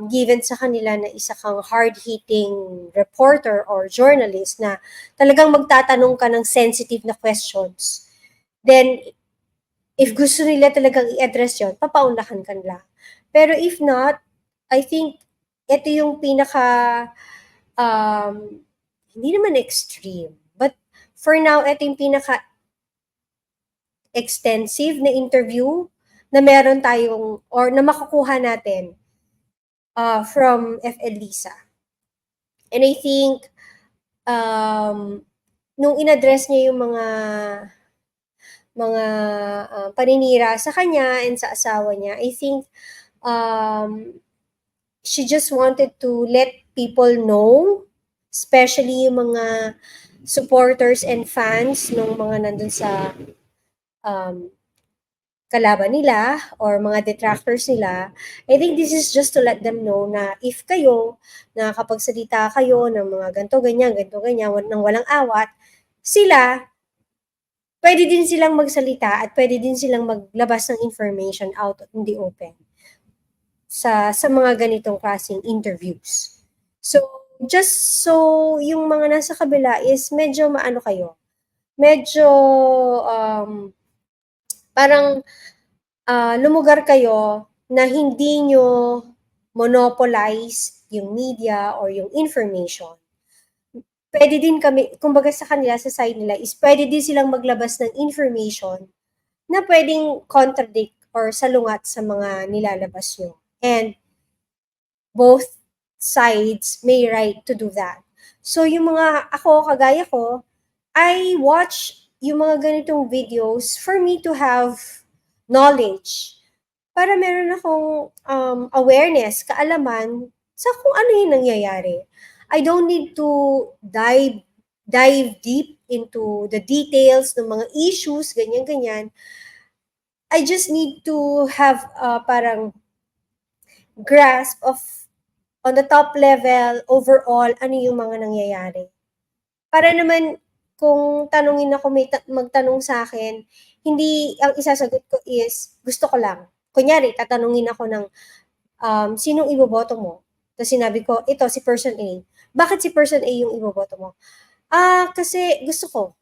given sa kanila na isa kang hard-hitting reporter or journalist na talagang magtatanong ka ng sensitive na questions. Then, if gusto nila talagang i-address yun, papaunlakan ka nila. Pero if not, I think ito yung pinaka, hindi naman extreme, but for now, ito yung pinaka extensive na interview na meron tayong, or na makukuha natin from Efelisa. And I think, nung in-address niya yung mga paninira sa kanya and sa asawa niya, I think she just wanted to let people know, especially yung mga supporters and fans ng mga nandun sa kalaban nila or mga detractors nila. I think this is just to let them know na if kayo, nakakapagsalita kayo ng mga ganto ganyan, nang walang awat, sila, pwede din silang magsalita at pwede din silang maglabas ng information out in the open sa mga ganitong klaseng interviews. So, just so yung mga nasa kabila is medyo maano kayo, medyo parang lumugar kayo na hindi nyo monopolize yung media or yung information. Pwede din kami, kumbaga sa kanila, sa side nila, is pwede din silang maglabas ng information na pwedeng contradict or salungat sa mga nilalabas nyo. And both sides may right to do that. So yung mga ako, kagaya ko, I watch yung mga ganitong videos for me to have knowledge. Para meron akong awareness, kaalaman sa kung ano yung nangyayari. I don't need to dive deep into the details ng mga issues, ganyan-ganyan. I just need to have parang grasp of on the top level, overall, ano yung mga nangyayari. Para naman, kung tanungin ako, magtanong sa akin, hindi, ang isasagot ko is, gusto ko lang. Kunyari, tatanungin ako ng, sinong iboboto mo? Tapos sinabi ko, ito, si person A. Bakit si person A yung iboboto mo? Kasi gusto ko.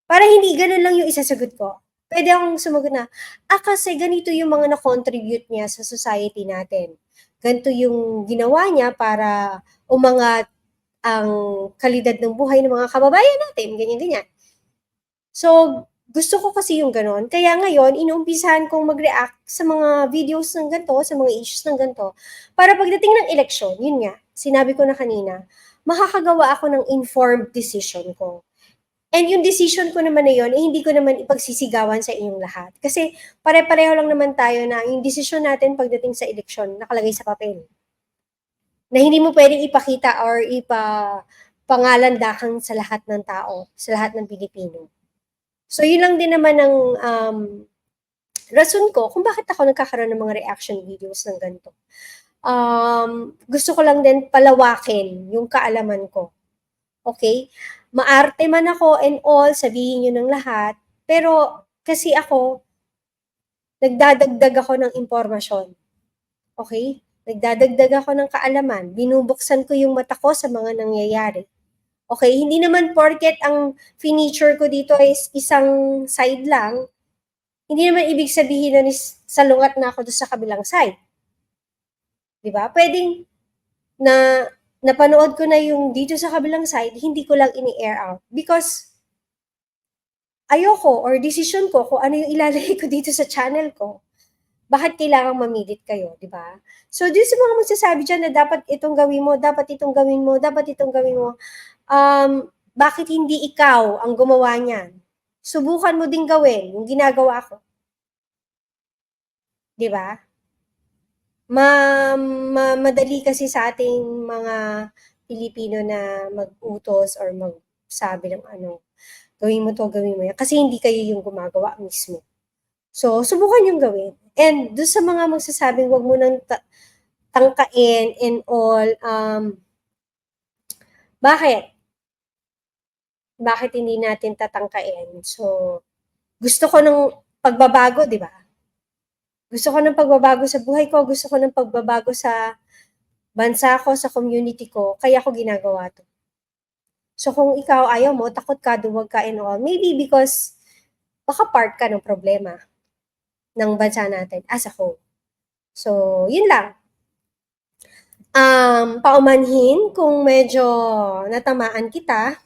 Para hindi ganun lang yung isasagot ko. Pwede akong sumagot na, kasi ganito yung mga na-contribute niya sa society natin. Ganito yung ginawa niya para umangat ang kalidad ng buhay ng mga kababayan natin, ganyan-ganyan. So, gusto ko kasi yung ganon. Kaya ngayon, inuumpisahan kong mag-react sa mga videos ng ganito, sa mga issues ng ganito, para pagdating ng eleksyon, yun nga, sinabi ko na kanina, makakagawa ako ng informed decision ko. And yung decision ko naman na yun, hindi ko naman ipagsisigawan sa inyong lahat. Kasi pare-pareho lang naman tayo na yung decision natin pagdating sa eleksyon, nakalagay sa papel. Na hindi mo pwedeng ipakita or ipapangalandakan sa lahat ng tao, sa lahat ng Pilipino. So yun lang din naman ang rason ko kung bakit ako nagkakaroon ng mga reaction videos ng ganito. Gusto ko lang din palawakin yung kaalaman ko. Okay? Maarte man ako and all, sabihin nyo ng lahat, pero kasi ako, nagdadagdag ako ng impormasyon. Okay? Nagdadagdag ako ng kaalaman. Binubuksan ko yung mata ko sa mga nangyayari. Okay, hindi naman porket ang finiture ko dito is isang side lang, hindi naman ibig sabihin na salungat na ako doon sa kabilang side. Diba? Pwedeng na napanood ko na yung dito sa kabilang side, hindi ko lang ini-air out. Because ayoko or decision ko kung ano yung ilalagay ko dito sa channel ko. Bakit kailangang mamilit kayo, di ba? So, dito sa mga magsasabi dyan na dapat itong gawin mo, dapat itong gawin mo, dapat itong gawin mo, bakit hindi ikaw ang gumawa niyan? Subukan mo din gawin yung ginagawa ko. Di ba? Madali kasi sa ating mga Pilipino na mag-utos or magsabi ng ano, gawin mo to, gawin mo yan. Kasi hindi kayo yung gumagawa mismo. So, subukan yung gawin. And doon sa mga magsasabing wag mo nang tangkain and all, bakit? Bakit hindi natin tatangkain? So, gusto ko ng pagbabago, di ba? Gusto ko ng pagbabago sa buhay ko, gusto ko ng pagbabago sa bansa ko, sa community ko, kaya ko ginagawa to. So kung ikaw ayaw mo, takot ka, duwag ka and all, maybe because baka part ka ng problema ng bansa natin as a whole. So, yun lang. Paumanhin kung medyo natamaan kita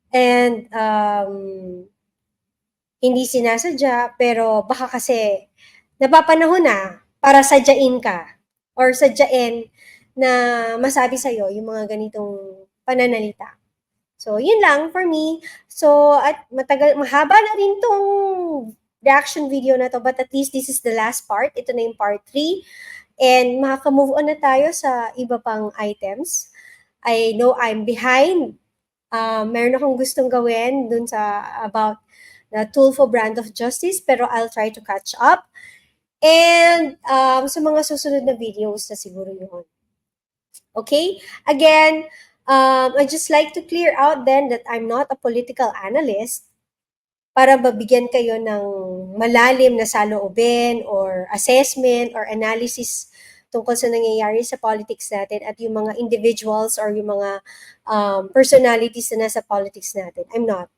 and hindi sinasadya, pero baka kasi napapanahon na para sadyain ka or sadyain na masabi sa'yo yung mga ganitong pananalita. So, yun lang for me. So, at mahaba na rin tong reaction video na to, but at least this is the last part. Ito na yung part 3. And makaka-move on na tayo sa iba pang items. I know I'm behind. Meron akong gustong gawin dun sa about the Tulfo brand of justice, pero I'll try to catch up. And sa mga susunod na videos na siguro yun. Okay? Again, I just like to clear out then that I'm not a political analyst para mabigyan kayo ng malalim na saloobin or assessment or analysis tungkol sa nangyayari sa politics natin at yung mga individuals or yung mga personalities na nasa politics natin. I'm not.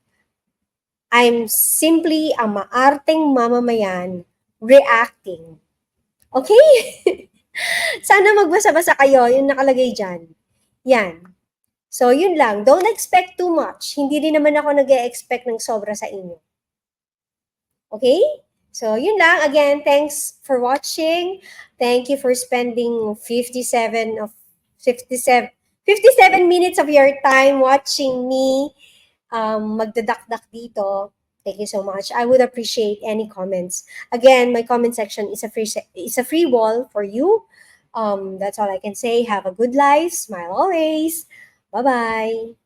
I'm simply a maarteng mamamayan reacting. Okay? Sana magbasa-basa kayo yung nakalagay dyan. Yan. So, yun lang. Don't expect too much. Hindi rin naman ako nag-e-expect ng sobra sa inyo. Okay? So, yun lang. Again, thanks for watching. Thank you for spending 57 minutes of your time watching me magdadakdak dito. Thank you so much. I would appreciate any comments. Again, my comment section is a free wall for you. That's all I can say. Have a good life. Smile always. Bye-bye.